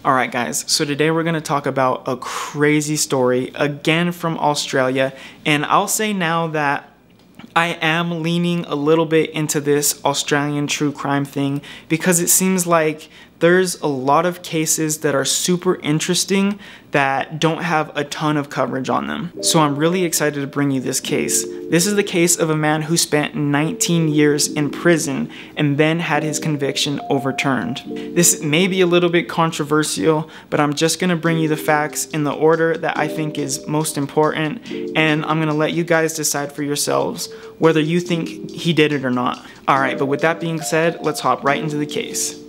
Alright guys, so today we're going to talk about a crazy story, again from Australia, and I'll say now that I am leaning a little bit into this Australian true crime thing because it seems like there's a lot of cases that are super interesting that don't have a ton of coverage on them. So I'm really excited to bring you this case. This is the case of a man who spent 19 years in prison and then had his conviction overturned. This may be a little bit controversial, but I'm just going to bring you the facts in the order that I think is most important, and I'm going to let you guys decide for yourselves whether you think he did it or not. Alright, but with that being said, let's hop right into the case.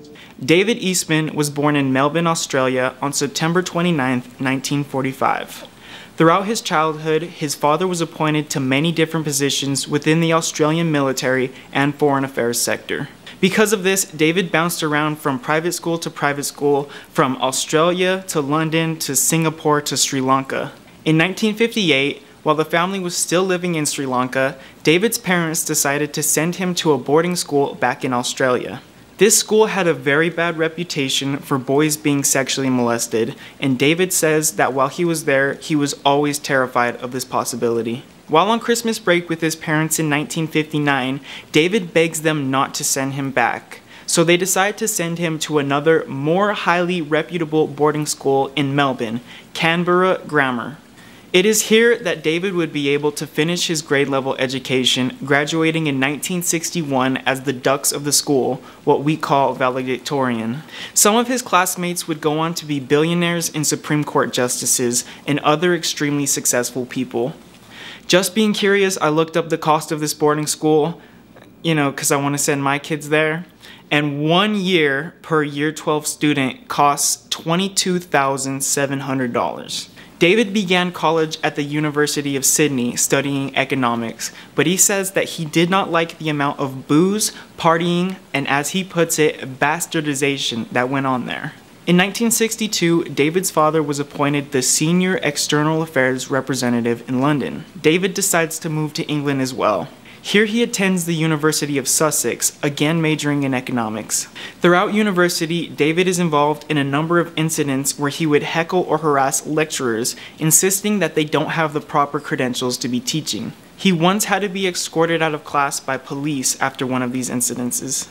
David Eastman was born in Melbourne, Australia on September 29, 1945. Throughout his childhood, his father was appointed to many different positions within the Australian military and foreign affairs sector. Because of this, David bounced around from private school to private school, from Australia to London to Singapore to Sri Lanka. In 1958, while the family was still living in Sri Lanka, David's parents decided to send him to a boarding school back in Australia. This school had a very bad reputation for boys being sexually molested, and David says that while he was there, he was always terrified of this possibility. While on Christmas break with his parents in 1959, David begs them not to send him back. So they decide to send him to another, more highly reputable boarding school in Melbourne, Canberra Grammar. It is here that David would be able to finish his grade level education, graduating in 1961 as the Dux of the school, what we call valedictorian. Some of his classmates would go on to be billionaires and Supreme Court justices and other extremely successful people. Just being curious, I looked up the cost of this boarding school, because I want to send my kids there. And 1 year per year 12 student costs $22,700. David began college at the University of Sydney studying economics, but he says that he did not like the amount of booze, partying, and as he puts it, bastardization that went on there. In 1962, David's father was appointed the Senior External Affairs Representative in London. David decides to move to England as well. Here he attends the University of Sussex, again majoring in economics. Throughout university, David is involved in a number of incidents where he would heckle or harass lecturers, insisting that they don't have the proper credentials to be teaching. He once had to be escorted out of class by police after one of these incidences.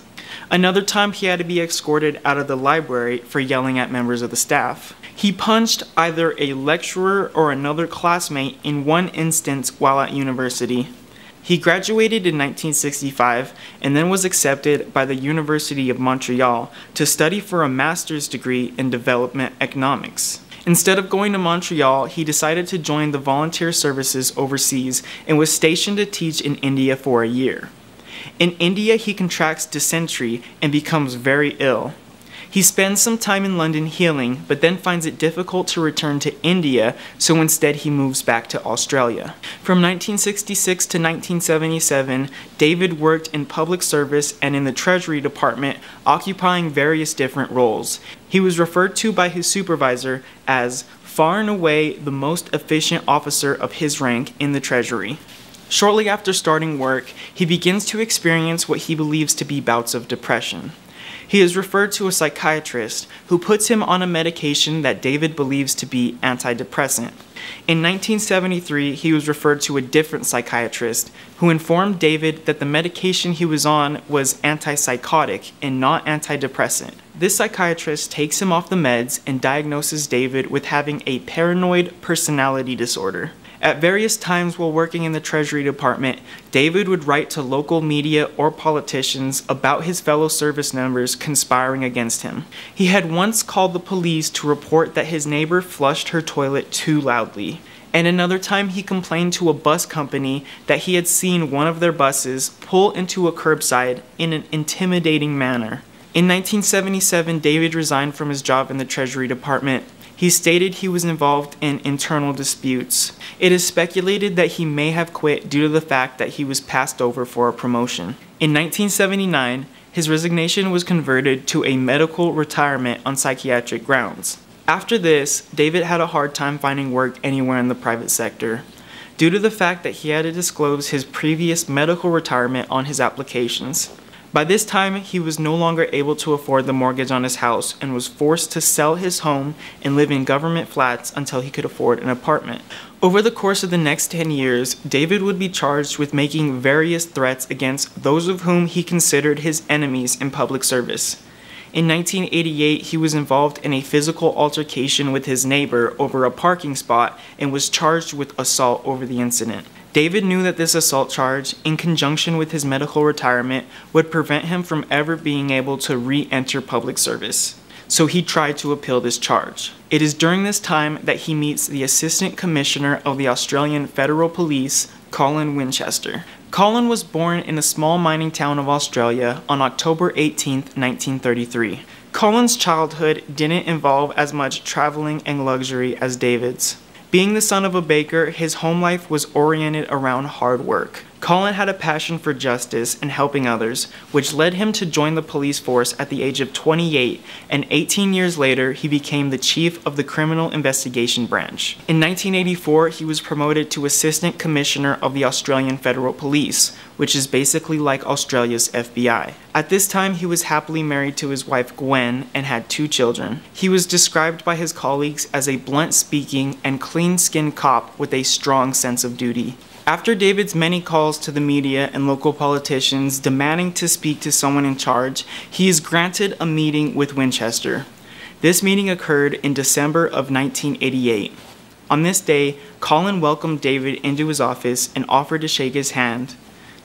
Another time he had to be escorted out of the library for yelling at members of the staff. He punched either a lecturer or another classmate in one instance while at university. He graduated in 1965 and then was accepted by the University of Montreal to study for a master's degree in development economics. Instead of going to Montreal, he decided to join the volunteer services overseas and was stationed to teach in India for a year. In India, he contracts dysentery and becomes very ill. He spends some time in London healing, but then finds it difficult to return to India, so instead he moves back to Australia. From 1966 to 1977, David worked in public service and in the Treasury Department, occupying various different roles. He was referred to by his supervisor as far and away the most efficient officer of his rank in the Treasury. Shortly after starting work, he begins to experience what he believes to be bouts of depression. He is referred to a psychiatrist who puts him on a medication that David believes to be antidepressant. In 1973, he was referred to a different psychiatrist who informed David that the medication he was on was antipsychotic and not antidepressant. This psychiatrist takes him off the meds and diagnoses David with having a paranoid personality disorder. At various times while working in the Treasury Department, David would write to local media or politicians about his fellow service members conspiring against him. He had once called the police to report that his neighbor flushed her toilet too loudly. And another time he complained to a bus company that he had seen one of their buses pull into a curbside in an intimidating manner. In 1977, David resigned from his job in the Treasury Department. He stated he was involved in internal disputes. It is speculated that he may have quit due to the fact that he was passed over for a promotion. In 1979, his resignation was converted to a medical retirement on psychiatric grounds. After this, David had a hard time finding work anywhere in the private sector, due to the fact that he had to disclose his previous medical retirement on his applications. By this time, he was no longer able to afford the mortgage on his house and was forced to sell his home and live in government flats until he could afford an apartment. Over the course of the next 10 years, David would be charged with making various threats against those of whom he considered his enemies in public service. In 1988, he was involved in a physical altercation with his neighbor over a parking spot and was charged with assault over the incident. David knew that this assault charge, in conjunction with his medical retirement, would prevent him from ever being able to re-enter public service. So he tried to appeal this charge. It is during this time that he meets the Assistant Commissioner of the Australian Federal Police, Colin Winchester. Colin was born in a small mining town of Australia on October 18, 1933. Colin's childhood didn't involve as much traveling and luxury as David's. Being the son of a baker, his home life was oriented around hard work. Colin had a passion for justice and helping others, which led him to join the police force at the age of 28, and 18 years later, he became the chief of the Criminal Investigation Branch. In 1984, he was promoted to Assistant Commissioner of the Australian Federal Police, which is basically like Australia's FBI. At this time, he was happily married to his wife Gwen and had 2 children. He was described by his colleagues as a blunt-speaking and clean-skinned cop with a strong sense of duty. After David's many calls to the media and local politicians demanding to speak to someone in charge, he is granted a meeting with Winchester. This meeting occurred in December of 1988. On this day, Colin welcomed David into his office and offered to shake his hand.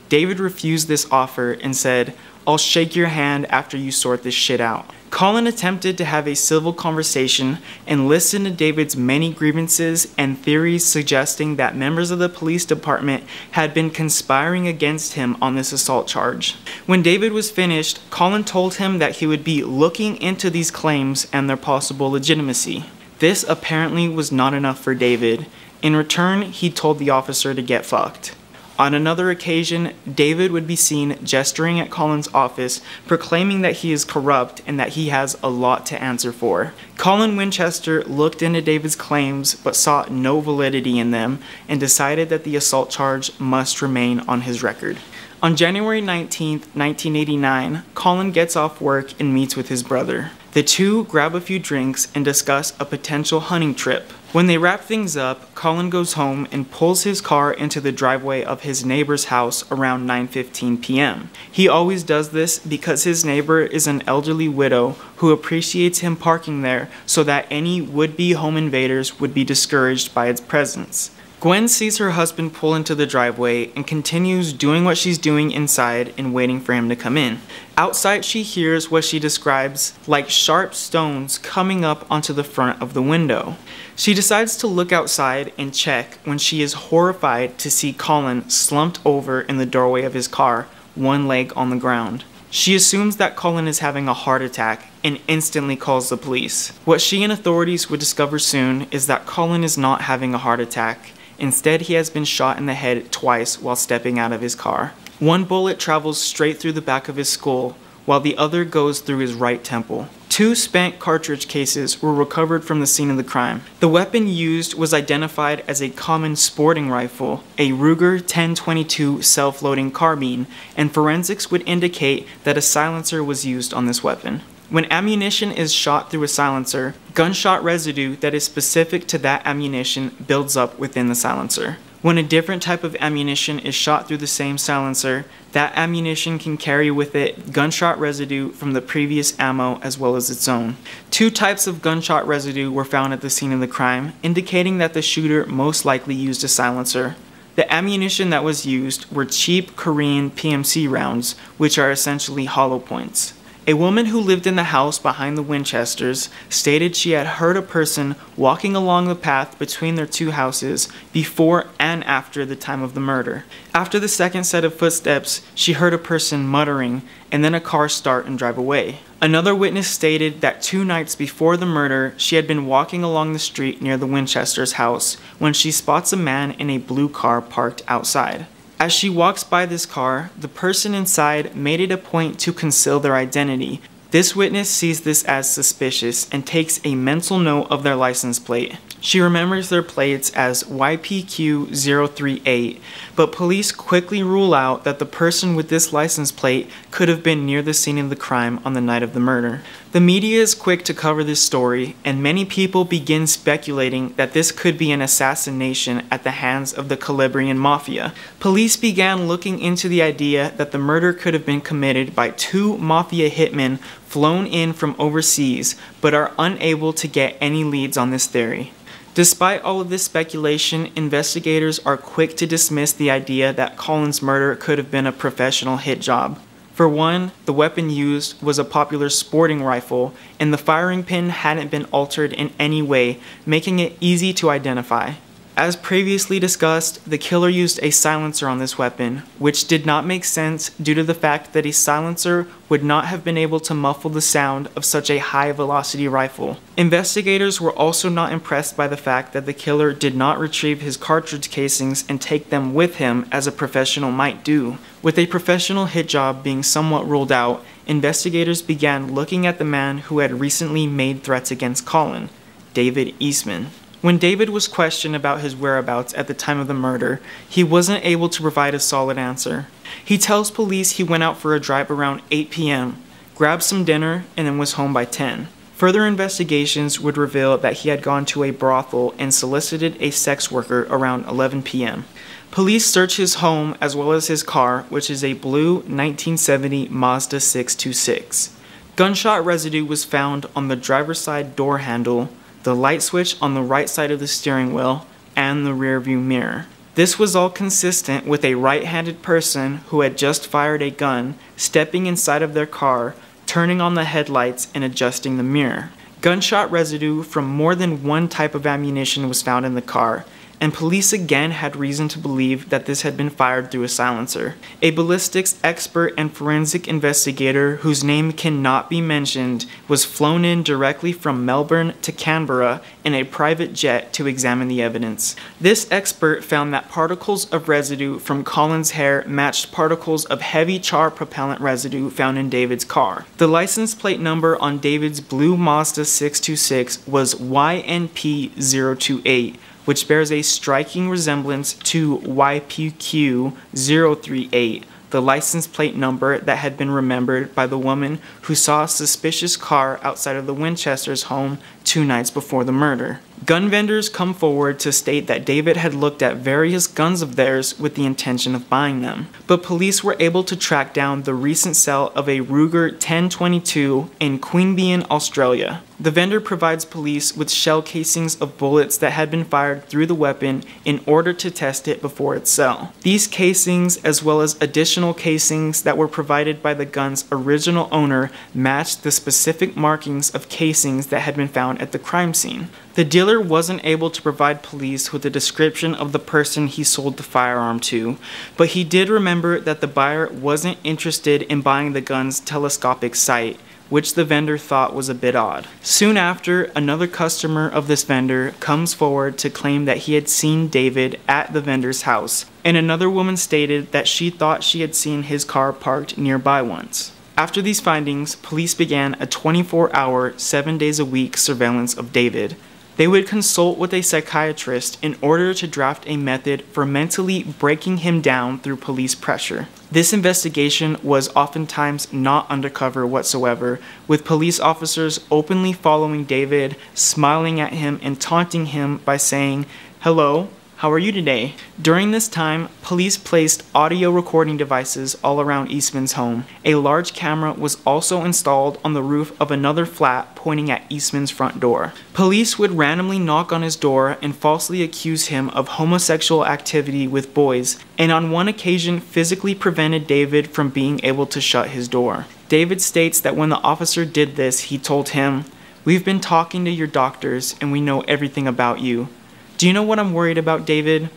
David refused this offer and said, "I'll shake your hand after you sort this shit out." Colin attempted to have a civil conversation and listened to David's many grievances and theories suggesting that members of the police department had been conspiring against him on this assault charge. When David was finished, Colin told him that he would be looking into these claims and their possible legitimacy. This apparently was not enough for David. In return, he told the officer to get fucked. On another occasion, David would be seen gesturing at Colin's office, proclaiming that he is corrupt and that he has a lot to answer for. Colin Winchester looked into David's claims but saw no validity in them and decided that the assault charge must remain on his record. On January 19, 1989, Colin gets off work and meets with his brother. The two grab a few drinks and discuss a potential hunting trip. When they wrap things up, Colin goes home and pulls his car into the driveway of his neighbor's house around 9:15 p.m. He always does this because his neighbor is an elderly widow who appreciates him parking there so that any would-be home invaders would be discouraged by its presence. Gwen sees her husband pull into the driveway and continues doing what she's doing inside and waiting for him to come in. Outside, she hears what she describes like sharp stones coming up onto the front of the window. She decides to look outside and check when she is horrified to see Colin slumped over in the doorway of his car, one leg on the ground. She assumes that Colin is having a heart attack and instantly calls the police. What she and authorities would discover soon is that Colin is not having a heart attack. Instead, he has been shot in the head twice while stepping out of his car. One bullet travels straight through the back of his skull, while the other goes through his right temple. 2 spent cartridge cases were recovered from the scene of the crime. The weapon used was identified as a common sporting rifle, a Ruger 10-22 self-loading carbine, and forensics would indicate that a silencer was used on this weapon. When ammunition is shot through a silencer, gunshot residue that is specific to that ammunition builds up within the silencer. When a different type of ammunition is shot through the same silencer, that ammunition can carry with it gunshot residue from the previous ammo as well as its own. 2 types of gunshot residue were found at the scene of the crime, indicating that the shooter most likely used a silencer. The ammunition that was used were cheap Korean PMC rounds, which are essentially hollow points. A woman who lived in the house behind the Winchesters stated she had heard a person walking along the path between their 2 houses before and after the time of the murder. After the second set of footsteps, she heard a person muttering and then a car start and drive away. Another witness stated that 2 nights before the murder, she had been walking along the street near the Winchesters' house when she spots a man in a blue car parked outside. As she walks by this car, the person inside made it a point to conceal their identity, This witness sees this as suspicious and takes a mental note of their license plate. She remembers their plates as YPQ038, but police quickly rule out that the person with this license plate could have been near the scene of the crime on the night of the murder. The media is quick to cover this story, and many people begin speculating that this could be an assassination at the hands of the Calabrian Mafia. Police began looking into the idea that the murder could have been committed by two Mafia hitmen flown in from overseas, but are unable to get any leads on this theory. Despite all of this speculation, investigators are quick to dismiss the idea that Colin's murder could have been a professional hit job. For one, the weapon used was a popular sporting rifle, and the firing pin hadn't been altered in any way, making it easy to identify. As previously discussed, the killer used a silencer on this weapon, which did not make sense due to the fact that a silencer would not have been able to muffle the sound of such a high-velocity rifle. Investigators were also not impressed by the fact that the killer did not retrieve his cartridge casings and take them with him as a professional might do. With a professional hit job being somewhat ruled out, investigators began looking at the man who had recently made threats against Colin, David Eastman. When David was questioned about his whereabouts at the time of the murder, he wasn't able to provide a solid answer. He tells police he went out for a drive around 8 p.m., grabbed some dinner, and then was home by 10. Further investigations would reveal that he had gone to a brothel and solicited a sex worker around 11 p.m. Police search his home as well as his car, which is a blue 1970 Mazda 626. Gunshot residue was found on the driver's side door handle, the light switch on the right side of the steering wheel, and the rearview mirror. This was all consistent with a right-handed person who had just fired a gun, stepping inside of their car, turning on the headlights, and adjusting the mirror. Gunshot residue from more than one type of ammunition was found in the car, and police again had reason to believe that this had been fired through a silencer. A ballistics expert and forensic investigator whose name cannot be mentioned was flown in directly from Melbourne to Canberra in a private jet to examine the evidence. This expert found that particles of residue from Colin's hair matched particles of heavy char propellant residue found in David's car. The license plate number on David's blue Mazda 626 was YNP028, which bears a striking resemblance to YPQ038, the license plate number that had been remembered by the woman who saw a suspicious car outside of the Winchester's home 2 nights before the murder. Gun vendors come forward to state that David had looked at various guns of theirs with the intention of buying them, but police were able to track down the recent sale of a Ruger 1022 in Queanbeyan, Australia. The vendor provides police with shell casings of bullets that had been fired through the weapon in order to test it before its sale. These casings, as well as additional casings that were provided by the gun's original owner, matched the specific markings of casings that had been found at the crime scene. The dealer wasn't able to provide police with a description of the person he sold the firearm to, but he did remember that the buyer wasn't interested in buying the gun's telescopic sight, which the vendor thought was a bit odd. Soon after, another customer of this vendor comes forward to claim that he had seen David at the vendor's house, and another woman stated that she thought she had seen his car parked nearby once. After these findings, police began a 24-hour, 7 days a week surveillance of David. They would consult with a psychiatrist in order to draft a method for mentally breaking him down through police pressure. This investigation was oftentimes not undercover whatsoever, with police officers openly following David, smiling at him and taunting him by saying, "Hello, how are you today?" During this time, police placed audio recording devices all around Eastman's home. A large camera was also installed on the roof of another flat pointing at Eastman's front door. Police would randomly knock on his door and falsely accuse him of homosexual activity with boys, and on one occasion physically prevented David from being able to shut his door. David states that when the officer did this, he told him, "We've been talking to your doctors and we know everything about you. Do you know what I'm worried about, David?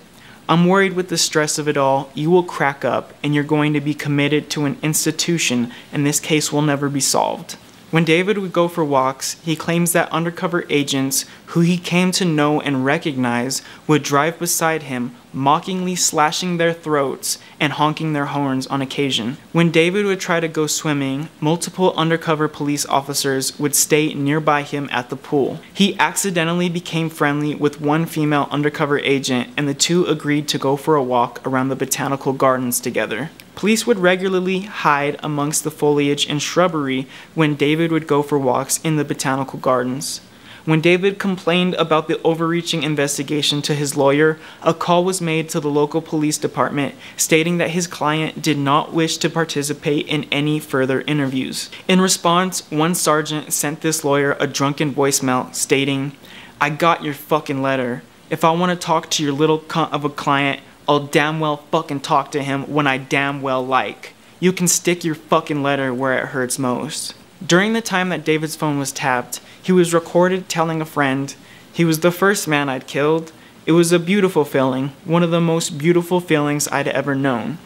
I'm worried with the stress of it all, you will crack up and you're going to be committed to an institution and this case will never be solved." When David would go for walks, he claims that undercover agents, who he came to know and recognize, would drive beside him, mockingly slashing their throats and honking their horns on occasion. When David would try to go swimming, multiple undercover police officers would stay nearby him at the pool. He accidentally became friendly with one female undercover agent, and the two agreed to go for a walk around the botanical gardens together. Police would regularly hide amongst the foliage and shrubbery when David would go for walks in the botanical gardens. When David complained about the overreaching investigation to his lawyer, a call was made to the local police department stating that his client did not wish to participate in any further interviews. In response, one sergeant sent this lawyer a drunken voicemail stating, "I got your fucking letter. If I want to talk to your little cunt of a client, I'll damn well fucking talk to him when I damn well like. You can stick your fucking letter where it hurts most." During the time that David's phone was tapped, he was recorded telling a friend, "He was the first man I'd killed. It was a beautiful feeling, one of the most beautiful feelings I'd ever known."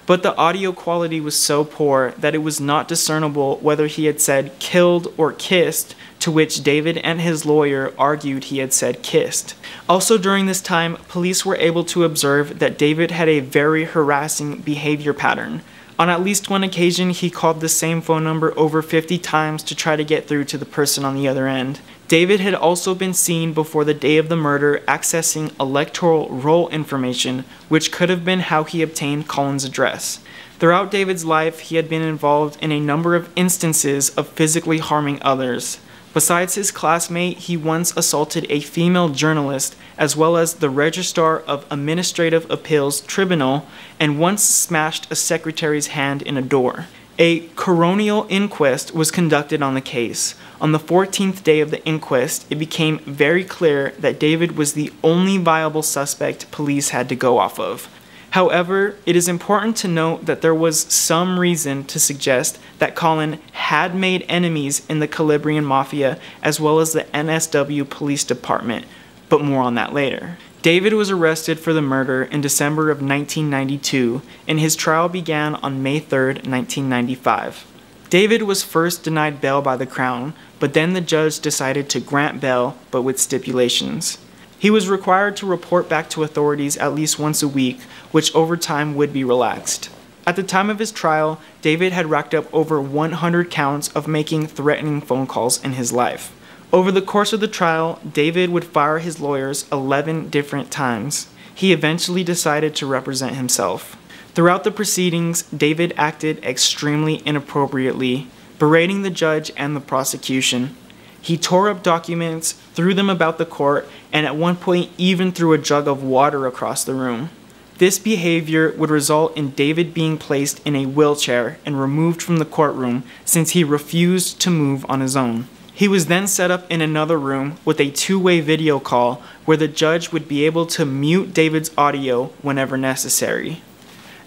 But the audio quality was so poor that it was not discernible whether he had said killed or kissed, to which David and his lawyer argued he had said kissed. Also during this time, police were able to observe that David had a very harassing behavior pattern. On at least one occasion, he called the same phone number over 50 times to try to get through to the person on the other end. David had also been seen before the day of the murder accessing electoral roll information, which could have been how he obtained Colin's address. Throughout David's life, he had been involved in a number of instances of physically harming others. Besides his classmate, he once assaulted a female journalist, as well as the Registrar of Administrative Appeals Tribunal, and once smashed a secretary's hand in a door. A coronial inquest was conducted on the case. On the 14th day of the inquest, it became very clear that David was the only viable suspect police had to go off of. However, it is important to note that there was some reason to suggest that Colin had made enemies in the Calabrian Mafia as well as the NSW Police Department, but more on that later. David was arrested for the murder in December of 1992, and his trial began on May 3rd, 1995. David was first denied bail by the Crown, but then the judge decided to grant bail, but with stipulations. He was required to report back to authorities at least once a week, which over time would be relaxed. At the time of his trial, David had racked up over 100 counts of making threatening phone calls in his life. Over the course of the trial, David would fire his lawyers 11 different times. He eventually decided to represent himself. Throughout the proceedings, David acted extremely inappropriately, berating the judge and the prosecution. He tore up documents, threw them about the court, and at one point even threw a jug of water across the room. This behavior would result in David being placed in a wheelchair and removed from the courtroom since he refused to move on his own. He was then set up in another room with a two-way video call where the judge would be able to mute David's audio whenever necessary.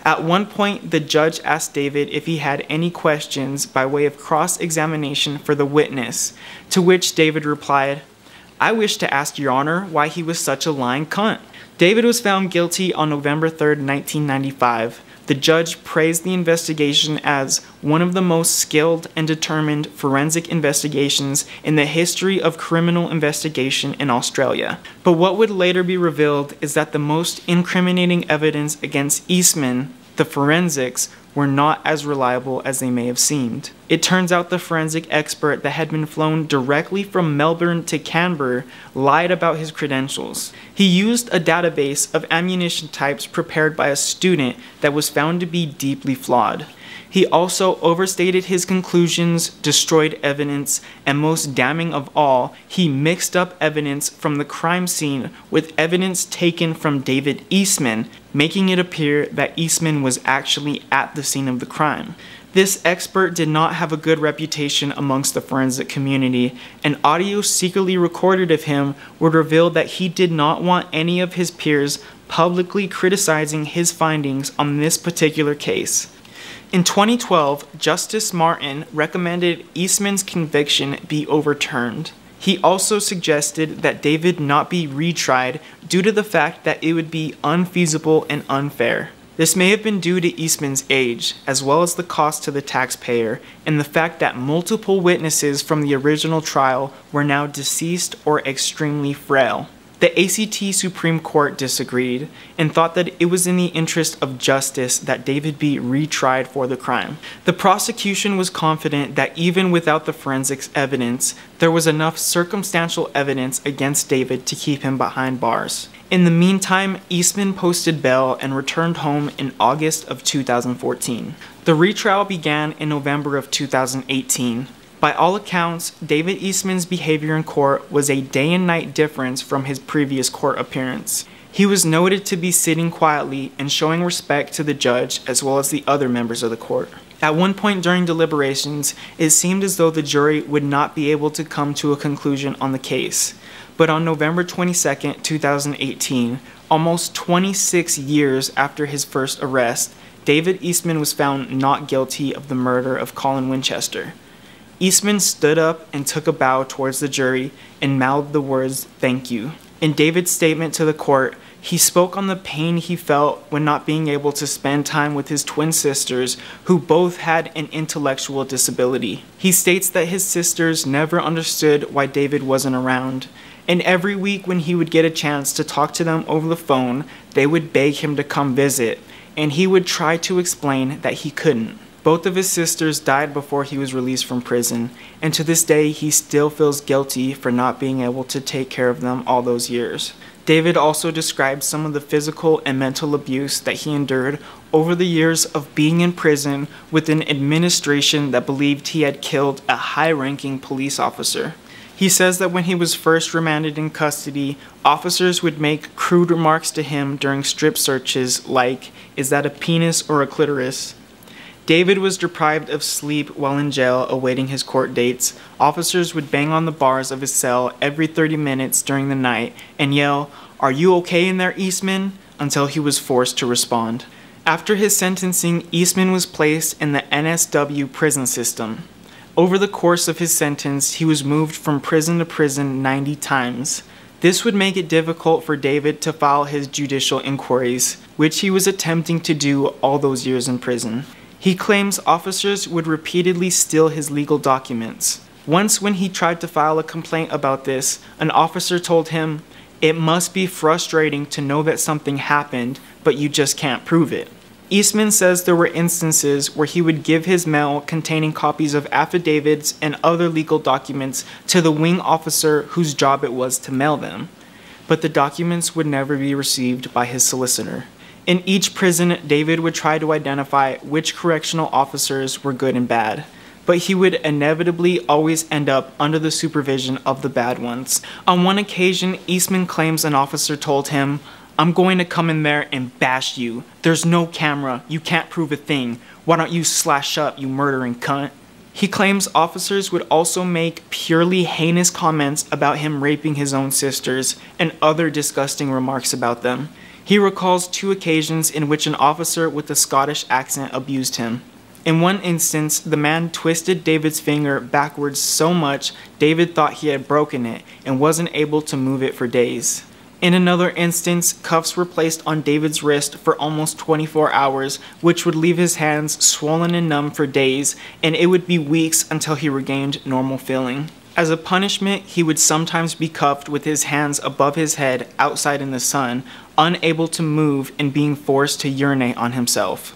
At one point, the judge asked David if he had any questions by way of cross-examination for the witness, to which David replied, "I wish to ask Your Honor why he was such a lying cunt." David was found guilty on November 3rd, 1995. The judge praised the investigation as one of the most skilled and determined forensic investigations in the history of criminal investigation in Australia. But what would later be revealed is that the most incriminating evidence against Eastman, the forensics, were not as reliable as they may have seemed. It turns out the forensic expert that had been flown directly from Melbourne to Canberra lied about his credentials. He used a database of ammunition types prepared by a student that was found to be deeply flawed. He also overstated his conclusions, destroyed evidence, and most damning of all, he mixed up evidence from the crime scene with evidence taken from David Eastman, making it appear that Eastman was actually at the scene of the crime. This expert did not have a good reputation amongst the forensic community, and audio secretly recorded of him would reveal that he did not want any of his peers publicly criticizing his findings on this particular case. In 2012, Justice Martin recommended Eastman's conviction be overturned. He also suggested that David not be retried due to the fact that it would be unfeasible and unfair. This may have been due to Eastman's age, as well as the cost to the taxpayer, and the fact that multiple witnesses from the original trial were now deceased or extremely frail. The ACT Supreme Court disagreed and thought that it was in the interest of justice that David be retried for the crime. The prosecution was confident that even without the forensics evidence, there was enough circumstantial evidence against David to keep him behind bars. In the meantime, Eastman posted bail and returned home in August of 2014. The retrial began in November of 2018. By all accounts, David Eastman's behavior in court was a day and night difference from his previous court appearance. He was noted to be sitting quietly and showing respect to the judge as well as the other members of the court. At one point during deliberations, it seemed as though the jury would not be able to come to a conclusion on the case. But on November 22, 2018, almost 26 years after his first arrest, David Eastman was found not guilty of the murder of Colin Winchester. Eastman stood up and took a bow towards the jury and mouthed the words, "Thank you." In David's statement to the court, he spoke on the pain he felt when not being able to spend time with his twin sisters, who both had an intellectual disability. He states that his sisters never understood why David wasn't around, and every week when he would get a chance to talk to them over the phone, they would beg him to come visit, and he would try to explain that he couldn't. Both of his sisters died before he was released from prison, and to this day he still feels guilty for not being able to take care of them all those years. David also described some of the physical and mental abuse that he endured over the years of being in prison with an administration that believed he had killed a high-ranking police officer. He says that when he was first remanded in custody, officers would make crude remarks to him during strip searches like, "Is that a penis or a clitoris?" David was deprived of sleep while in jail awaiting his court dates. Officers would bang on the bars of his cell every 30 minutes during the night and yell, "Are you okay in there, Eastman?" until he was forced to respond. After his sentencing, Eastman was placed in the NSW prison system. Over the course of his sentence, he was moved from prison to prison 90 times. This would make it difficult for David to file his judicial inquiries, which he was attempting to do all those years in prison. He claims officers would repeatedly steal his legal documents. Once when he tried to file a complaint about this, an officer told him, "It must be frustrating to know that something happened, but you just can't prove it." Eastman says there were instances where he would give his mail containing copies of affidavits and other legal documents to the wing officer whose job it was to mail them, but the documents would never be received by his solicitor. In each prison, David would try to identify which correctional officers were good and bad, but he would inevitably always end up under the supervision of the bad ones. On one occasion, Eastman claims an officer told him, "I'm going to come in there and bash you. There's no camera. You can't prove a thing. Why don't you slash up, you murdering cunt?" He claims officers would also make purely heinous comments about him raping his own sisters and other disgusting remarks about them. He recalls 2 occasions in which an officer with a Scottish accent abused him. In one instance, the man twisted David's finger backwards so much David thought he had broken it and wasn't able to move it for days. In another instance, cuffs were placed on David's wrist for almost 24 hours, which would leave his hands swollen and numb for days, and it would be weeks until he regained normal feeling. As a punishment, he would sometimes be cuffed with his hands above his head outside in the sun, unable to move and being forced to urinate on himself.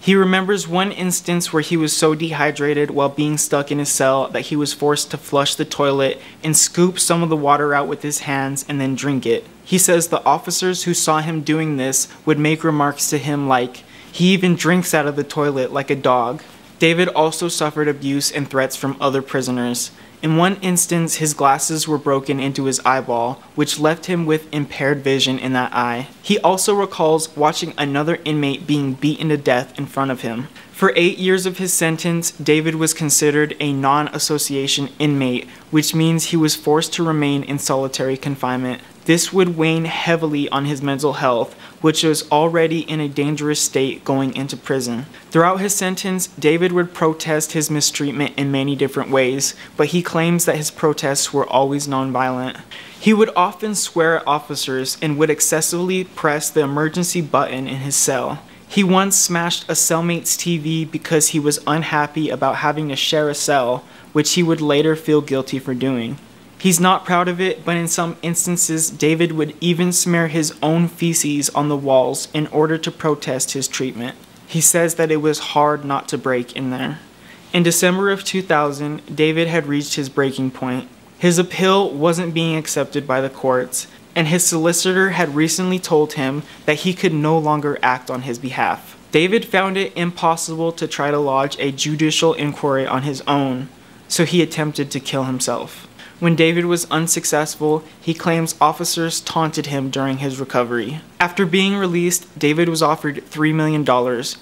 He remembers one instance where he was so dehydrated while being stuck in his cell that he was forced to flush the toilet and scoop some of the water out with his hands and then drink it. He says the officers who saw him doing this would make remarks to him like, "He even drinks out of the toilet like a dog." David also suffered abuse and threats from other prisoners. In one instance, his glasses were broken into his eyeball, which left him with impaired vision in that eye. He also recalls watching another inmate being beaten to death in front of him. For 8 years of his sentence, David was considered a non-association inmate, which means he was forced to remain in solitary confinement. This would wane heavily on his mental health, which was already in a dangerous state going into prison. Throughout his sentence, David would protest his mistreatment in many different ways, but he claims that his protests were always nonviolent. He would often swear at officers and would excessively press the emergency button in his cell. He once smashed a cellmate's TV because he was unhappy about having to share a cell, which he would later feel guilty for doing. He's not proud of it, but in some instances, David would even smear his own feces on the walls in order to protest his treatment. He says that it was hard not to break in there. In December of 2000, David had reached his breaking point. His appeal wasn't being accepted by the courts, and his solicitor had recently told him that he could no longer act on his behalf. David found it impossible to try to lodge a judicial inquiry on his own, so he attempted to kill himself. When David was unsuccessful, he claims officers taunted him during his recovery. After being released, David was offered $3 million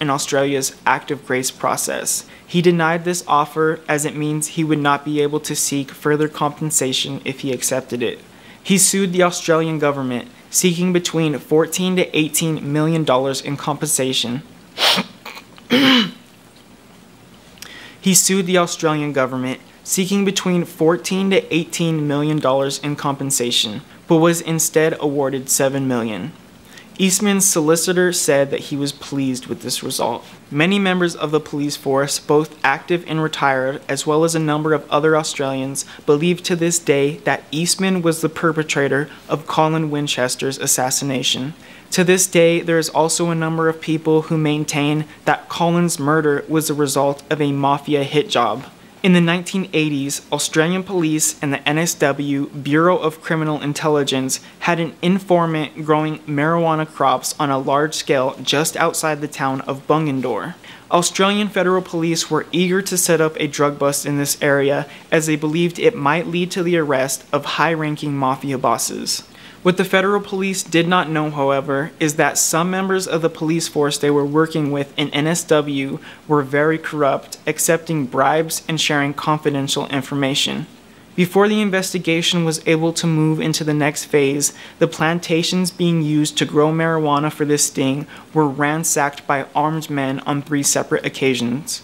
in Australia's Act of Grace process. He denied this offer as it means he would not be able to seek further compensation if he accepted it. He sued the Australian government, seeking between $14 to $18 million in compensation. He sued the Australian government, seeking between $14 to $18 million in compensation, but was instead awarded $7 million. Eastman's solicitor said that he was pleased with this result. Many members of the police force, both active and retired, as well as a number of other Australians, believe to this day that Eastman was the perpetrator of Colin Winchester's assassination. To this day, there is also a number of people who maintain that Colin's murder was the result of a mafia hit job. In the 1980s, Australian police and the NSW Bureau of Criminal Intelligence had an informant growing marijuana crops on a large scale just outside the town of Bungendore. Australian federal police were eager to set up a drug bust in this area as they believed it might lead to the arrest of high-ranking mafia bosses. What the federal police did not know, however, is that some members of the police force they were working with in NSW were very corrupt, accepting bribes and sharing confidential information. Before the investigation was able to move into the next phase, the plantations being used to grow marijuana for this sting were ransacked by armed men on 3 separate occasions.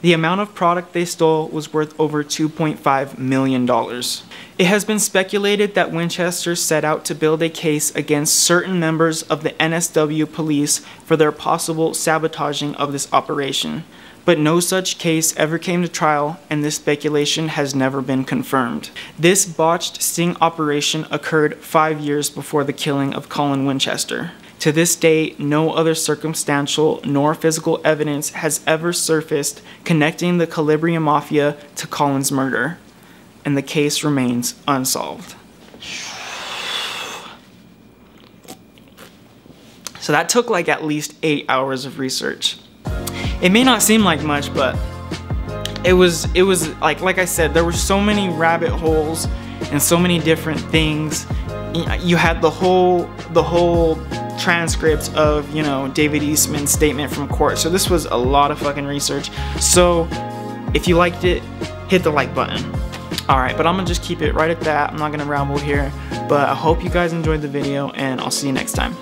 The amount of product they stole was worth over $2.5 million. It has been speculated that Winchester set out to build a case against certain members of the NSW police for their possible sabotaging of this operation, but no such case ever came to trial, and this speculation has never been confirmed. This botched sting operation occurred 5 years before the killing of Colin Winchester. To this day, no other circumstantial nor physical evidence has ever surfaced connecting the Calabria Mafia to Colin's murder, and the case remains unsolved. So that took like at least 8 hours of research. It may not seem like much, but it was like I said, there were so many rabbit holes and so many different things. You had the whole transcript of, you know, David Eastman's statement from court. So this was a lot of fucking research. So if you liked it, hit the like button. Alright, but I'm gonna just keep it right at that. I'm not gonna ramble here, but I hope you guys enjoyed the video, and I'll see you next time.